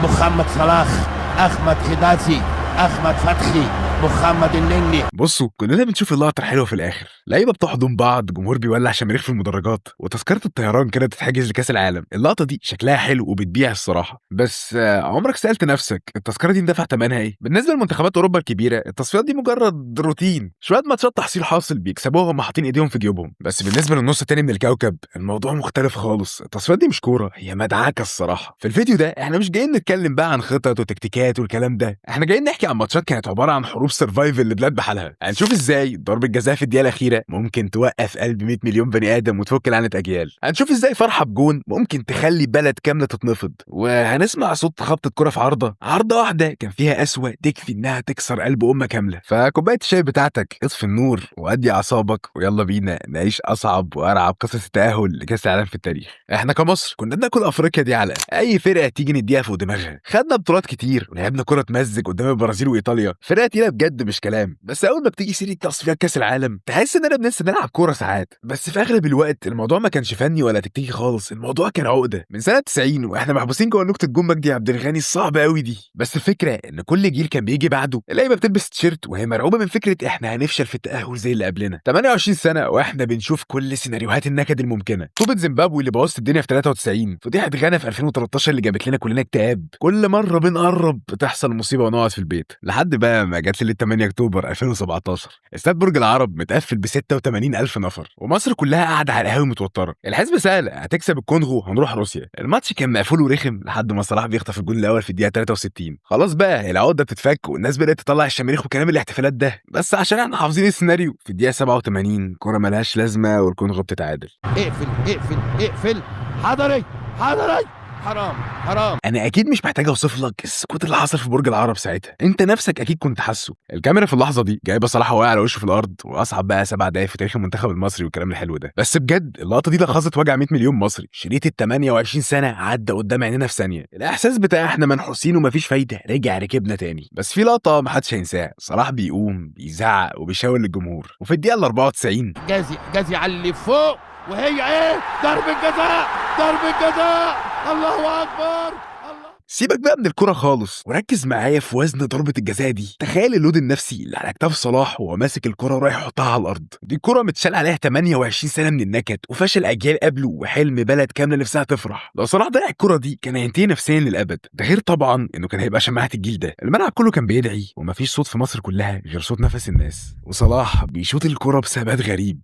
محمد صلاح، احمد حجازي، احمد فتحي، محمد النني. بصوا كلنا بنشوف اللقطه الحلوه في الاخر، لعيبه بتحضن بعض، جمهور بيولع شماريخ في المدرجات، وتذكره الطيران كده تتحجز لكاس العالم. اللقطه دي شكلها حلو وبتبيع الصراحه، بس عمرك سالت نفسك التذكره دي ندفع ثمنها ايه؟ بالنسبه لمنتخبات اوروبا الكبيره التصفيات دي مجرد روتين، شويه ماتشات تحصيل حاصل بيكسبوها وهم حاطين ايديهم في جيوبهم. بس بالنسبه للنص التاني من الكوكب الموضوع مختلف خالص. التصفيات دي مش كوره، هي مدعكه الصراحه. في الفيديو ده احنا مش جايين نتكلم بقى عن خطط وتكتيكات والكلام ده، احنا جايين نحكي عن ماتشات كانت عباره عن حروب سرفايفل لبلاد بحالها. هنشوف ازاي ضربه جزاء في الدقيقه الاخيره ممكن توقف قلب 100 مليون بني ادم وتفك لعنه اجيال. هنشوف ازاي فرحه بجون ممكن تخلي بلد كامله تتنفض، وهنسمع صوت خبطه كره في عارضه واحده كان فيها قسوه تكفي انها تكسر قلب امه كامله. فكوبايه الشاي بتاعتك اطفي النور وادي اعصابك ويلا بينا نعيش اصعب وارعب قصص التاهل لكاس العالم في التاريخ. احنا كمصر كنا بناكل افريقيا دي على اي فرقه تيجي نديها فوق دماغها. خدنا بطولات كتير ولعبنا كره تمزج قدام البرازيل وايطاليا، فرقه تقيله بجد مش كلام. بس اول ما بتيجي سيره تصفيات كاس العالم تحس اننا بننسى نلعب كوره ساعات. بس في اغلب الوقت الموضوع ما كانش فني ولا تكتيكي خالص، الموضوع كان عقده من سنه 90 واحنا محبوسين جوه نكته جون مجدي عبد الغني الصعبه قوي دي. بس الفكره ان كل جيل كان بيجي بعده اللعيبه بتلبس تيشيرت وهي مرعوبه من فكره احنا هنفشل في التاهل زي اللي قبلنا. 28 سنه واحنا بنشوف كل سيناريوهات النكد الممكنه، طوبه زيمبابوي اللي بوظت الدنيا في 93، فضيحه غانا في 2013 اللي جابت لنا كلنا اكتئاب، كل مره بنقرب بتحصل مصيبه ونقعد في البيت، لحد بقى ما جت لي 8 اكتوبر 2017 استاد برج العرب متقفل ب 86,000 نفر ومصر كلها قاعده على القهاوي متوتره. الحسبه سهله، هتكسب الكونغو هنروح روسيا. الماتش كان مقفول ورخم لحد ما صلاح بيخطف الجول الاول في الدقيقه 63. خلاص بقى العقده بتتفك والناس بدات تطلع الشماريخ وكلام الاحتفالات ده، بس عشان احنا حافظين السيناريو في الدقيقه 87 كره ملهاش لازمه والكونغو بتتعادل. اقفل اقفل اقفل. حضري حضري. حرام حرام. انا اكيد مش محتاج اوصف لك السكوت اللي حصل في برج العرب ساعتها، انت نفسك اكيد كنت حاسه. الكاميرا في اللحظه دي جايبه صلاح واقع على وشه في الارض واصعب بقى 7 دقايق في تاريخ المنتخب المصري والكلام الحلو ده. بس بجد اللقطه دي لخصت وجع 100 مليون مصري. شريط ال 28 سنه عدى قدام عينينا في ثانيه، الاحساس بتاع احنا منحوسين ومفيش فايده رجع ركبنا تاني. بس في لقطه محدش هينساها، صلاح بيقوم بيزعق وبيشاور للجمهور وفي الدقيقه 94 حجازي على اللي فوق، وهي ايه؟ ضربة جزاء، ضربة جزاء. الله اكبر. سيبك بقى من الكرة خالص وركز معايا في وزن ضربة الجزاء دي. تخيل اللود النفسي اللي على اكتاف صلاح وهو ماسك الكرة ورايح يحطها على الارض. دي كرة متشال عليها 28 سنة من النكد وفشل اجيال قبله وحلم بلد كاملة نفسها تفرح. لو صلاح ضيع الكرة دي كان هينتهي نفسيا للابد، ده غير طبعا انه كان هيبقى شماعة الجيل ده. الملعب كله كان بيدعي ومفيش صوت في مصر كلها غير صوت نفس الناس، وصلاح بيشوط الكرة بثبات غريب.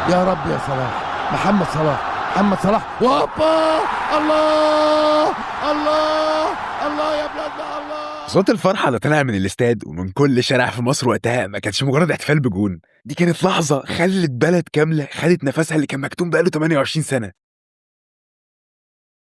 يا رب يا صلاح، محمد صلاح، محمد صلاح، وهوبا. الله الله الله يا بلادنا الله. صوت الفرحة اللي طلع من الاستاد ومن كل شارع في مصر وقتها ما كانش مجرد احتفال بجون، دي كانت لحظة خلت بلد كاملة خدت نفسها اللي كان مكتوم بقاله 28 سنة.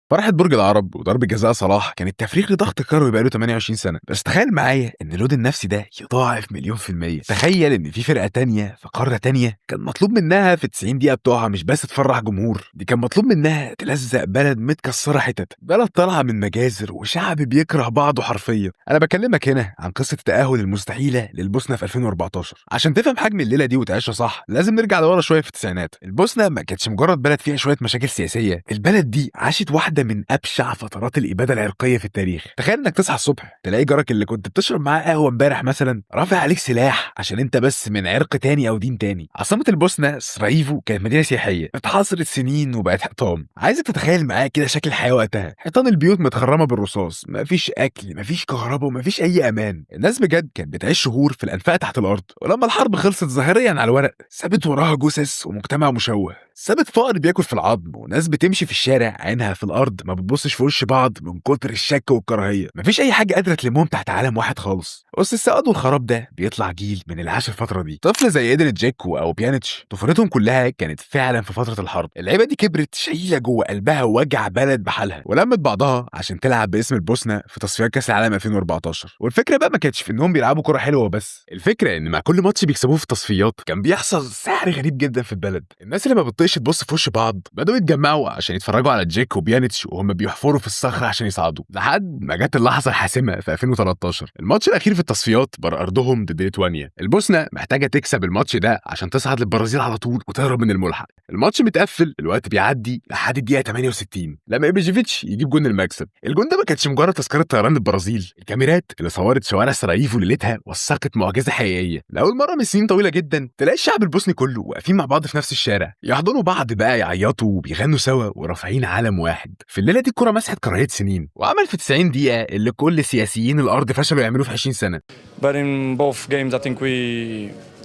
فرحة برج العرب وضرب جزاء صلاح كانت تفريغ لضغط كروي بقاله 28 سنة، بس تخيل معايا ان اللود النفسي ده يضاعف مليون في المية. تخيل ان في فرقة تانية في قارة تانية كان مطلوب منها في 90 دقيقة بتوعها مش بس تفرح جمهور، دي كان مطلوب منها تلزق بلد متكسرة حتت، بلد طالعة من مجازر وشعب بيكره بعضه حرفيا. انا بكلمك هنا عن قصة التأهل المستحيلة للبوسنة في 2014. عشان تفهم حجم الليلة دي وتعيشها صح لازم نرجع لورا شوية في التسعينات. البوسنة ما كانتش مجرد بلد فيها شوية مشاكل سياسية، البلد دي عاشت واحدة من ابشع فترات الاباده العرقيه في التاريخ. تخيل انك تصحى الصبح تلاقي جارك اللي كنت بتشرب معاه قهوه امبارح مثلا رافع عليك سلاح عشان انت بس من عرق تاني او دين تاني. عاصمه البوسنه سراييفو كانت مدينه سياحيه اتحاصرت سنين وبقت حطام. عايزك تتخيل معايا كده شكل الحياه وقتها، حيطان البيوت متخرمه بالرصاص، مفيش اكل مفيش كهرباء ومفيش اي امان. الناس بجد كانت بتعيش شهور في الانفاق تحت الارض، ولما الحرب خلصت ظاهريا على الورق سابت وراها جثث ومجتمع مشوه، سابت فقر بياكل في العظم وناس بتمشي في الشارع عينها في الارض ما بتبصش في وش بعض من كتر الشك والكراهيه. مفيش اي حاجه قادره تلمهم تحت عالم واحد خالص. بس السواد والخراب ده بيطلع جيل من اللي عاش الفتره دي، طفل زي ايدن جيكو او بيانيتش طفولتهم كلها كانت فعلا في فتره الحرب. اللعيبه دي كبرت شايله جوه قلبها وجع بلد بحالها ولمت بعضها عشان تلعب باسم البوسنه في تصفيات كاس العالم 2014. والفكره بقى ما كانتش في انهم بيلعبوا كره حلوه بس، الفكره ان مع كل ماتش بيكسبوه في التصفيات كان بيحصل سحر غريب جدا في البلد. الناس اللي ما بقتش تبص في وش بعض بدأوا يتجمعوا عشان يتفرجوا على جيك وبيانيتش وهم بيحفروا في الصخرة عشان يصعدوا، لحد ما جت اللحظة الحاسمة في 2013 الماتش الأخير في التصفيات بره أرضهم ضد ليتوانيا. البوسنة محتاجة تكسب الماتش ده عشان تصعد للبرازيل على طول وتهرب من الملحق. الماتش متقفل، الوقت بيعدي لحد الدقيقة 68 لما إيبيجيفيتش يجيب جون المكسب. الجون ده ما كانش مجرد تذكرة طيران للبرازيل، الكاميرات اللي صورت شوارع سراييفو ليلتها وثقت معجزة حقيقية. لأول مرة من سنين طويلة جدا تلاقي الشعب البوسني كله واقفين مع بعض في نفس الشارع، يحضنوا بعض بقى، يعيطوا وبيغنوا سوا ورافعين علم واحد. في الليلة دي الكرة مسحت كراهية سنين وعمل في 90 دقيقة اللي كل سياسيين الأرض فشلوا يعملوه في 20 سنة. But in both games I think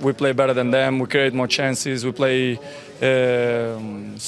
we play better than them. We create more chances. We play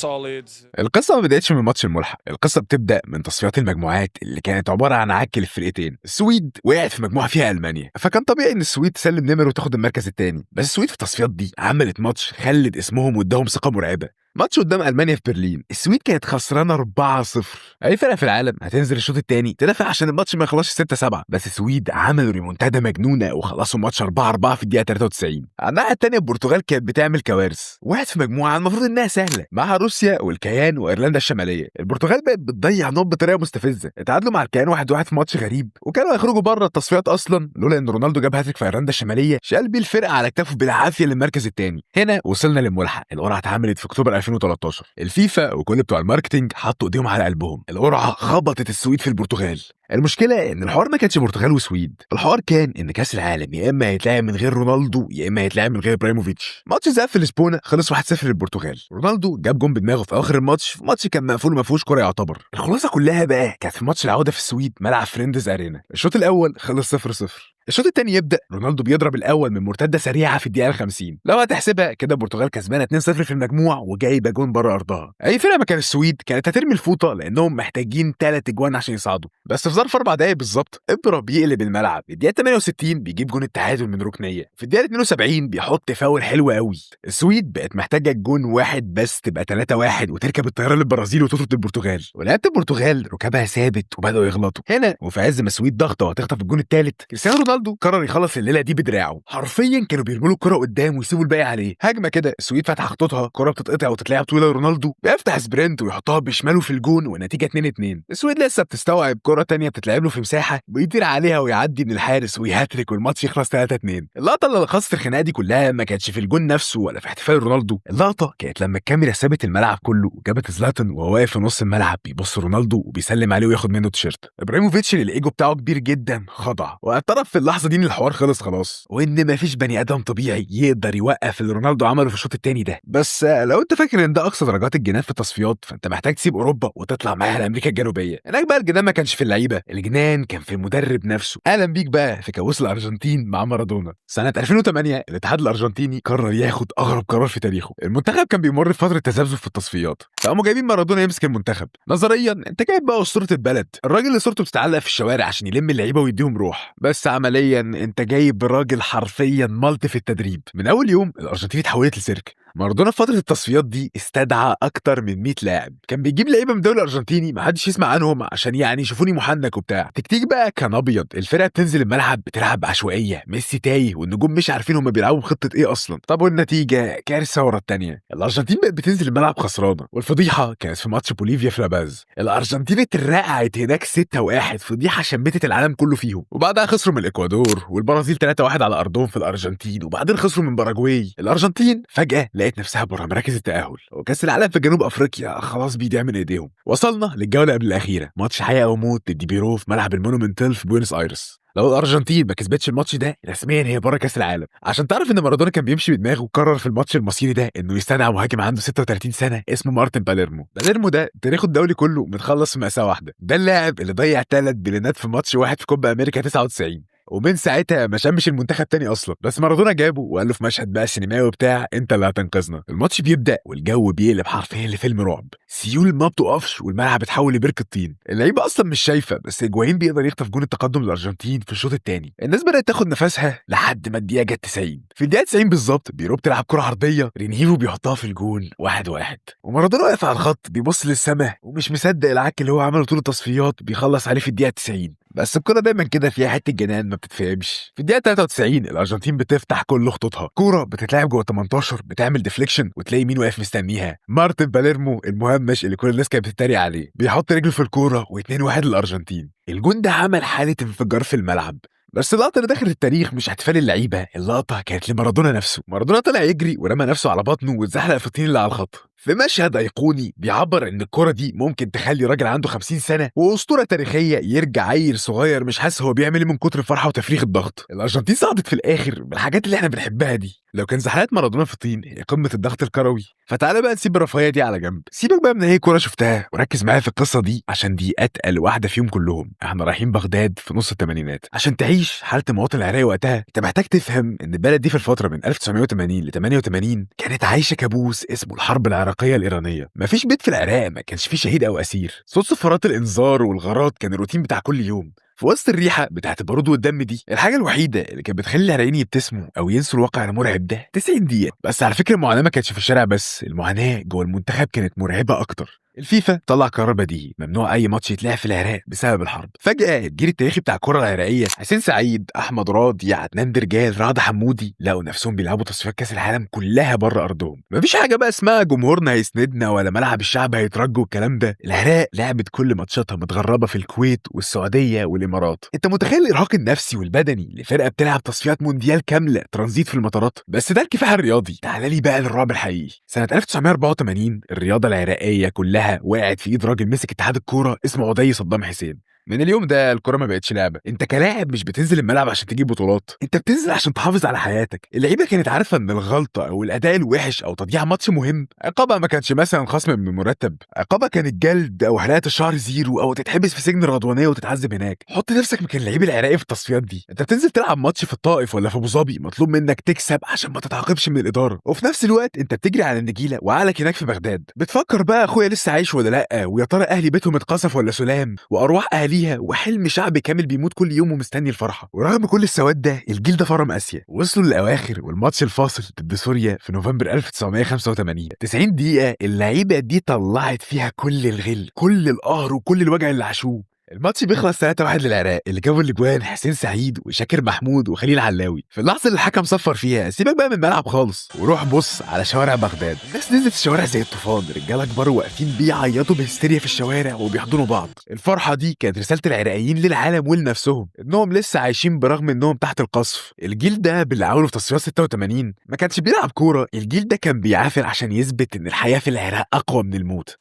solid. القصة ما بدأتش من ماتش الملحق، القصة بتبدأ من تصفيات المجموعات اللي كانت عبارة عن عك للفرقتين. السويد وقعت في مجموعة فيها ألمانيا، فكان طبيعي إن السويد تسلم نمر وتاخد المركز الثاني. بس السويد في التصفيات دي عملت ماتش خلد اسمهم واداهم ثقة مرعبة. ماتش قدام ألمانيا في برلين، السويد كانت خسرانة 4-0. أي فرقة في العالم هتنزل الشوط الثاني تدافع عشان الماتش ما يخلصش 6-7، بس السويد عملوا ريمونتادا مجنونة وخلصوا الماتش 4-4 في الدقيقة 93. على الناحية الثانية البرتغال كانت بتعمل كوارث، وقعت في مجموعة المفروض إنها سهلة معها روسيا والكيان وإيرلندا الشمالية. البرتغال بقت بتضيع نقط بطريقة مستفزة، اتعادلوا مع الكيان 1-1 في ماتش غريب وكانوا هيخرجوا بره التصفيات أصلا لولا إن رونالدو جاب هاتريك في إيرلندا الشمالية شال بيه الفرقة على كتافه بالعافية للمركز الثاني. هنا وصلنا للملحق، القرعة اتعملت في أكتوبر 2013. الفيفا وكل بتوع الماركتينج حطوا ايديهم على قلبهم، القرعه خبطت السويد في البرتغال. المشكله ان الحوار ما كانش برتغال وسويد، الحوار كان ان كاس العالم يا اما هيتلعب من غير رونالدو يا اما هيتلعب من غير ابراهيموفيتش. ماتش الذهاب في لشبونه خلص 1-0 للبرتغال، رونالدو جاب جون بدماغه في اخر الماتش، في ماتش كان مقفول وما فيهوش كوره يعتبر. الخلاصه كلها بقى كانت في ماتش العوده في السويد ملعب فريندز ارينا. الشوط الاول خلص 0-0. الشوط الثاني يبدا رونالدو بيضرب الاول من مرتده سريعه في الدقيقه 50. لو هتحسبها كده البرتغال كسبانه 2-0 في المجموع وجايبه جون بره ارضها. اي فرقه مكان السويد كانت هترمي الفوطه لانهم محتاجين 3 اجوان عشان يصعدوا، بس في ظرف 4 دقايق بالظبط ابرا بيقلب الملعب. الدقيقه 68 بيجيب جون التعادل من ركنيه، في الدقيقه 72 بيحط فاول حلو قوي. السويد بقت محتاجه جون واحد بس تبقى 3-1 وتركب الطياره للبرازيل وتطرد البرتغال، ولعيبه البرتغال ركبها ثابت وبداوا يغلطوا. هنا وفي عز ما السويد ضغطه وهتخطف الجون الثالث، كريستيانو رونالدو قرر يخلص الليله دي بدراعه، حرفيا كانوا بيرموا له الكره قدام ويسيبوا الباقي عليه. هجمه كده السويد فاتحه خطوطها، كره بتتقطع وتتلعب طويله لرونالدو، بيفتح سبرنت ويحطها بشماله في الجون والنتيجه 2-2. السويد لسه بتستوعب كره تانية بتتلعب له في مساحه بيطير عليها ويعدي من الحارس ويهاتريك والماتش يخلص 3-2. اللقطه اللي لخصت الخناقه دي كلها ما كانتش في الجون نفسه ولا في احتفال رونالدو، اللقطه كانت لما الكاميرا سابت الملعب كله وجابت زلاتان وهو واقف في نص الملعب بيبص رونالدو وبيسلم عليه وياخد منه تيشيرت. ابراهيموفيتش اللي الايجو بتاعه كبير جدا خضع واعترف في اللحظه دي ان الحوار خلص خلاص وان مفيش بني ادم طبيعي يقدر يوقف اللي رونالدو عمله في الشوط الثاني ده. بس لو انت فاكر ان ده اقصى درجات الجنان في التصفيات فانت محتاج تسيب اوروبا وتطلع معاها لامريكا الجنوبيه. هناك بقى الجنان ما كانش في اللعيبه، الجنان كان في المدرب نفسه. اهلا بيك بقى في كابوس الارجنتين مع مارادونا. سنه 2008 الاتحاد الارجنتيني قرر ياخد اغرب قرار في تاريخه. المنتخب كان بيمر في فتره تذبذب في التصفيات، فقاموا جايبين مارادونا يمسك المنتخب. نظريا انت جايب بقى اسطوره البلد، الراجل اللي صورته بتتعلق في الشوارع عشان يلم اللعيبه ويديهم روح، بس عمليا انت جايب راجل حرفيا مالتي في التدريب. من اول يوم الارجنتين اتحولت لسيرك. مارادونا في فتره التصفيات دي استدعى اكتر من 100 لاعب، كان بيجيب لعيبه من الدوري الارجنتيني ما حدش يسمع عنهم عشان يعني يشوفوني محنك وبتاع. تكتيك بقى كان ابيض، الفرقه بتنزل الملعب بتلعب بعشوائيه، ميسي تايه والنجوم مش عارفين هم بيلعبوا بخطه ايه اصلا. طب والنتيجه كارثه ورا الثانيه، الارجنتين بقت بتنزل الملعب خسرانه، والفضيحه كانت في ماتش بوليفيا في لاباز. الارجنتين اترقعت هناك 6-1، فضيحه شمتت العالم كله فيهم، وبعدها خسروا من الاكوادور والبرازيل 3-1 على ارضهم في الارجنتين، وبعدين خسروا من باراجواي. الارجنتين فجاه لقيت نفسها بره مراكز التاهل، وكاس العالم في جنوب افريقيا خلاص بيضيع من ايديهم. وصلنا للجوله قبل الاخيره، ماتش حياه او موت ضد بيرو في ملعب المونومنتال في بوينس ايرس. لو الارجنتين ما كسبتش الماتش ده رسميا هي بره كاس العالم. عشان تعرف ان مارادونا كان بيمشي بدماغه، قرر في الماتش المصيري ده انه يستدعى مهاجم عنده 36 سنه اسمه مارتن باليرمو ده تاريخه الدولي كله متخلص في مأساة واحده، ده اللاعب اللي ضيع 3 بلينات في ماتش واحد في كوبا امريكا 99، ومن ساعتها ما شمش المنتخب تاني اصلا. بس مارادونا جابه وقال له في مشهد بقى سينمائي بتاع انت اللي هتنقذنا. الماتش بيبدا والجو بيقلب حرفيا لفيلم رعب، سيول ما بتقفش والملعب اتحول لبركه طين، اللعيبه اصلا مش شايفه بس هيجوايين بيقدر يخطف جون التقدم للارجنتين في الشوط الثاني. الناس بدات تاخد نفسها لحد ما الدقيقه جت 90. في الدقيقه 90 بالظبط بيرو بتلعب كره عرضيه، رينيفو بيحطها في الجون 1-1، ومارادونا واقف على الخط بيبص للسماء ومش مصدق العك اللي هو عمله طول التصفيات، بيخلص عليه في الدقيقه 90. بس الكوره دايما كده فيها حته جنان ما بتتفهمش. في الدقيقه 93 الارجنتين بتفتح كل خطوطها، كوره بتتلعب جوه 18 بتعمل ديفليكشن وتلاقي مين واقف مستنيها، مارتن باليرمو المهمش اللي كل الناس كانت بتتريق عليه بيحط رجله في الكوره و2-1 للارجنتين. الجون ده عمل حاله انفجار في الملعب. بس اللقطه اللي دخلت التاريخ مش احتفال اللعيبه، اللقطه كانت لمارادونا نفسه. مارادونا طلع يجري ورمى نفسه على بطنه واتزحلق في الطين اللي على الخط في مشهد ايقوني بيعبر ان الكرة دي ممكن تخلي راجل عنده 50 سنه واسطوره تاريخيه يرجع عيل صغير مش حاسس هو بيعمل ايه من كتر الفرحه وتفريغ الضغط. الارجنتين صعدت في الاخر بالحاجات اللي احنا بنحبها دي. لو كان زحلقت مارادونا في الطين هي قمه الضغط الكروي، فتعالى بقى نسيب الرفاهيه دي على جنب. سيبك بقى من اي كوره شفتها وركز معايا في القصه دي عشان دي اتقل واحده فيهم كلهم. احنا رايحين بغداد في نص الثمانينات عشان تعيش حاله المواطن العراقي وقتها. انت محتاج تفهم ان البلد دي في الفتره من 1980 ل 88 كانت عايشه كابوس اسمه الحرب العراقيه الايرانيه. مفيش بيت في العراق ما كانش فيه شهيد او اسير. صوت صفارات الانذار والغارات كان الروتين بتاع كل يوم. في وسط الريحه بتاعت البارود والدم دي الحاجه الوحيده اللي كانت بتخلي العراقيين يبتسموا او ينسوا الواقع المرعب ده 90 دقيقه. بس على فكره المعاناه ما كانتش في الشارع بس، المعاناه جوه المنتخب كانت مرعبه اكتر. الفيفا طلع قرار بديهي ممنوع اي ماتش يتلعب في العراق بسبب الحرب. فجاه الجيل التاريخي بتاع الكره العراقيه حسين سعيد، احمد راضي، عدنان درجال، رعد حمودي لقوا نفسهم بيلعبوا تصفيات كاس العالم كلها بره ارضهم. مفيش حاجه بقى اسمها جمهورنا هيسندنا ولا ملعب الشعب هيترج والكلام ده. العراق لعبت كل ماتشاتها متغربه في الكويت والسعوديه والامارات. انت متخيل الارهاق النفسي والبدني لفرقه بتلعب تصفيات مونديال كامله ترانزيت في المطارات؟ بس ده الكفاح الرياضي. تعال لي بقى للرعب الحقيقي. سنه 1984 الرياضه العراقيه كلها وقعت في ايد راجل مسك اتحاد الكوره اسمه عدي صدام حسين. من اليوم ده الكرة ما بقتش لعبة. انت كلاعب مش بتنزل الملعب عشان تجيب بطولات، انت بتنزل عشان تحافظ على حياتك. اللعيبة كانت عارفة ان الغلطة او الاداء الوحش او تضييع ماتش مهم عقابها ما كانش مثلا خصم من مرتب، عقابها كانت جلد او حلقة الشهر زيرو او تتحبس في سجن الرضوانية وتتعذب هناك. حط نفسك مكان اللعيب العراقي في التصفيات دي. انت بتنزل تلعب ماتش في الطائف ولا في ابو ظبي مطلوب منك تكسب عشان ما تتعاقبش من الادارة، وفي نفس الوقت انت بتجري على النجيلة وعقلك هناك في بغداد بتفكر بقى اخويا لسه عايش ولا لا، ويا ترى اهلي بيتهم اتقصف ولا سلام، وارواح اهاليها، وحلم شعب كامل بيموت كل يوم ومستني الفرحه. ورغم كل السواد ده الجيل ده فرم اسيا، وصلوا للاواخر والماتش الفاصل ضد سوريا في نوفمبر 1985. 90 دقيقه اللعيبه دي طلعت فيها كل الغل، كل القهر وكل الوجع اللي عاشوه. الماتش بيخلص 3-1 للعراق. اللي جابوا الاجوان حسين سعيد وشاكر محمود وخليل علاوي. في اللحظه اللي الحكم صفر فيها سيبك بقى من الملعب خالص وروح بص على شوارع بغداد. الناس نزلت الشوارع زي الطوفان، رجاله كبار واقفين بيعيطوا بهستيريا في الشوارع وبيحضنوا بعض. الفرحه دي كانت رساله العراقيين للعالم ولنفسهم انهم لسه عايشين برغم انهم تحت القصف. الجيل ده باللي عمله في تصفيات 86 ما كانش بيلعب كوره، الجيل ده كان بيعافر عشان يثبت ان الحياه في العراق اقوى من الموت.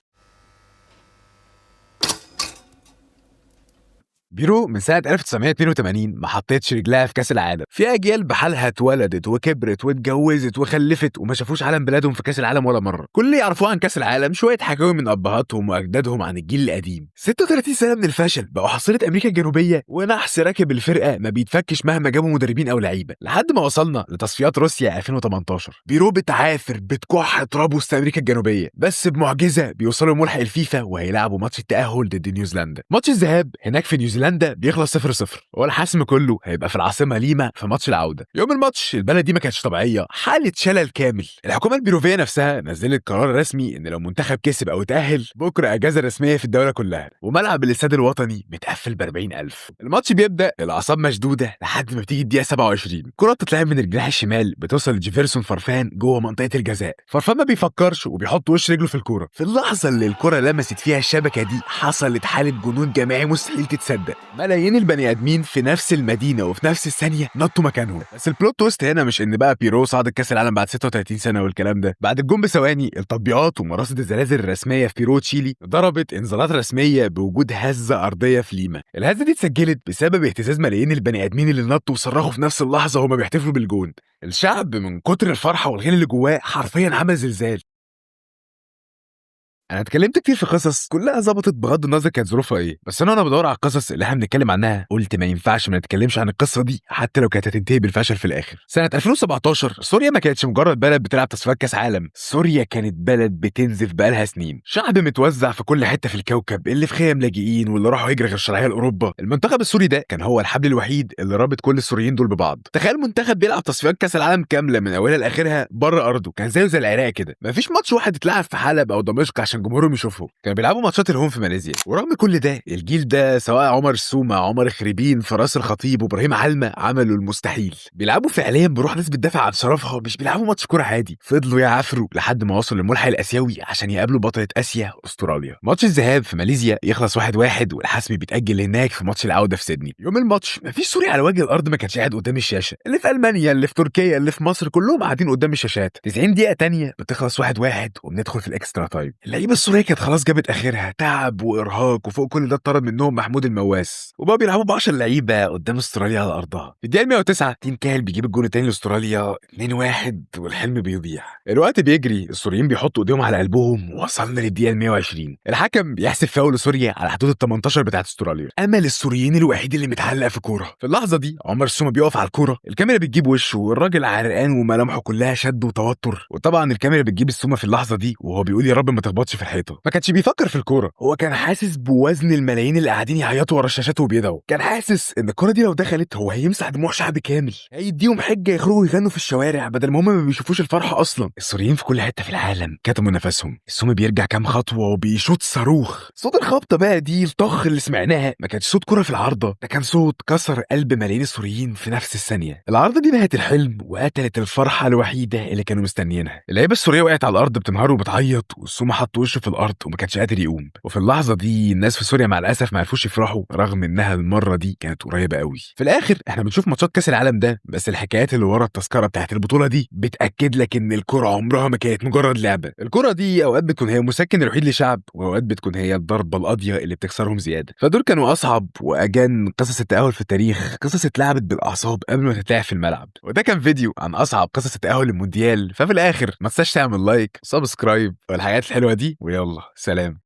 بيرو من سنة 1982 ما حطيتش رجلها في كاس العالم. في اجيال بحالها اتولدت وكبرت واتجوزت وخلفت وما شافوش علم بلادهم في كاس العالم ولا مرة. كل اللي يعرفوه عن كاس العالم شوية حكاوي من ابهاتهم واجدادهم عن الجيل القديم. 36 سنة من الفشل بقوا حصيلة امريكا الجنوبية، ونحس راكب الفرقة ما بيتفكش مهما جابوا مدربين او لعيبة، لحد ما وصلنا لتصفيات روسيا 2018. بيرو بتعافر بتكح تراب وسط امريكا الجنوبية، بس بمعجزة بيوصلوا ملحق الفيفا وهيلعبوا ماتش التأهل ضد نيوزيلندا. ماتش الذهاب هناك في نيوزيلندا بيخلص 0-0، والحسم كله هيبقى في العاصمه ليما في ماتش العوده. يوم الماتش البلد دي ما كانتش طبيعيه، حاله شلل كامل. الحكومه البيروفيه نفسها نزلت قرار رسمي ان لو منتخب كسب او تاهل بكره اجازه رسميه في الدوله كلها، وملعب الاستاد الوطني متقفل ب40,000. الماتش بيبدا الاعصاب مشدوده لحد ما بتيجي الدقيقه 27. كره بتتلعب من الجناح الشمال بتوصل لجيفرسون فرفان جوه منطقه الجزاء. فرفان ما بيفكرش وبيحط وش رجله في الكوره. في اللحظه اللي الكره لمست فيها الشبكه دي حصلت حاله جنون جماعي مستحيل تتصدق. ملايين البني ادمين في نفس المدينه وفي نفس الثانيه نطوا مكانهم. بس البلوت تويست هنا مش ان بقى بيرو صعد كاس العالم بعد 36 سنه والكلام ده. بعد الجون بثواني التطبيقات ومراصد الزلازل الرسميه في بيرو تشيلي ضربت انذارات رسميه بوجود هزه ارضيه في ليما. الهزه دي اتسجلت بسبب اهتزاز ملايين البني ادمين اللي نطوا وصرخوا في نفس اللحظه وهما بيحتفلوا بالجون. الشعب من كتر الفرحه والغل اللي جواه حرفيا عمل زلزال. انا اتكلمت كتير في قصص كلها ظبطت بغض النظر كانت ظروفها ايه، بس انا بدور على القصص اللي احنا بنتكلم عنها قلت ما ينفعش ما نتكلمش عن القصه دي حتى لو كانت هتنتهي بالفشل في الاخر. سنه 2017 سوريا ما كانتش مجرد بلد بتلعب تصفيات كاس عالم، سوريا كانت بلد بتنزف بقالها سنين، شعب متوزع في كل حته في الكوكب، اللي في خيام لاجئين واللي راحوا هجره غير شرعيه لاوروبا. المنتخب السوري ده كان هو الحبل الوحيد اللي رابط كل السوريين دول ببعض. تخيل منتخب بيلعب تصفيات كاس العالم كامله من اولها لاخرها بره ارضه، كان زيه زي العراق كده. مفيش ماتش واحد اتلعب في حلب او دمشق عشان عشان جمهورهم يشوفهم. كانوا بيلعبوا ماتشات الهوم في ماليزيا، ورغم كل ده الجيل ده سواء عمر السومة، عمر خريبين، فراس الخطيب، وابراهيم علمة عملوا المستحيل. بيلعبوا فعليا بروح ناس بتدافع عن شرفها، مش بيلعبوا ماتش كوره عادي. فضلوا يعافروا لحد ما وصلوا للملحق الاسيوي عشان يقابلوا بطلة اسيا استراليا. ماتش الذهاب في ماليزيا يخلص 1-1 والحسم بيتأجل هناك في ماتش العودة في سيدني. يوم الماتش مفيش سوري على وجه الارض ما كانش قاعد قدام الشاشة، اللي في المانيا، اللي في تركيا، اللي في مصر، كلهم قاعدين قدام الشاشات. 90 دقيقة تانية بتخلص 1-1 وبندخل في الاكسترا تايم. اللعيبة السورية كانت خلاص جابت اخرها، تعب وارهاق، وفوق كل ده اتطرد منهم محمود المواس، وبقوا بيلعبوا ب 10 لعيبة قدام استراليا على ارضها. في الدقيقة 109 تيم كاهل بيجيب الجون التاني لاستراليا 2-1 والحلم بيضيع. الوقت بيجري، السوريين بيحطوا ايديهم على قلبهم، ووصلنا للدقيقة 120. الحكم بيحسب فاول لسوريا على حدود ال 18 بتاعت استراليا. امل السوريين الوحيد اللي متعلق في كوره. في اللحظة دي عمر السومة بيقف على الكوره، الكاميرا بتجيب وشه والراجل عرقان وملامحه كلها شد وتوتر، وطبعا الكاميرا بتجيب السومة في اللحظة دي وهو بيقول يا رب ما تخبطش في الحيطة. ما كانش بيفكر في الكوره، هو كان حاسس بوزن الملايين اللي قاعدين يعيطوا ورا الشاشات وبيدعوا. كان حاسس ان الكوره دي لو دخلت هو هيمسح دموع شعب كامل، هيديهم حجه يخرجوا يغنوا في الشوارع بدل ما هم ما بيشوفوش الفرحه اصلا. السوريين في كل حته في العالم كتموا نفسهم. السومي بيرجع كام خطوه وبيشوط صاروخ. صوت الخبطه بقى دي الطخ اللي سمعناها ما كانش صوت كوره في العارضه، ده كان صوت كسر قلب ملايين السوريين في نفس الثانيه. العارضه دي نهت الحلم وقتلت الفرحه الوحيده اللي كانوا مستنيينها. اللعيبه السوريه وقعت على الارض بتنهار وبتعيط، والسومه حط وشه في الارض وما كانش قادر يقوم. وفي اللحظه دي الناس في سوريا مع الاسف ما عرفوش يفرحوا، رغم انها المره دي كانت قريبه قوي. في الاخر احنا بنشوف ماتشات كاس العالم ده، بس الحكايات اللي ورا التذكره بتاعت البطوله دي بتاكد لك ان الكره عمرها ما كانت مجرد لعبه. الكره دي اوقات بتكون هي المسكن الوحيد لشعب، واوقات بتكون هي الضربه القاضيه اللي بتكسرهم زياده. فدول كانوا اصعب واجن قصص التاهل في التاريخ، قصص اتلعبت بالاعصاب قبل ما تتلعب في الملعب. وده كان فيديو عن اصعب قصص التاهل للمونديال. ففي الاخر ما تنساش تعمل لايك، سبسكرايب والحاجات الحلوه دي، ويلا سلام.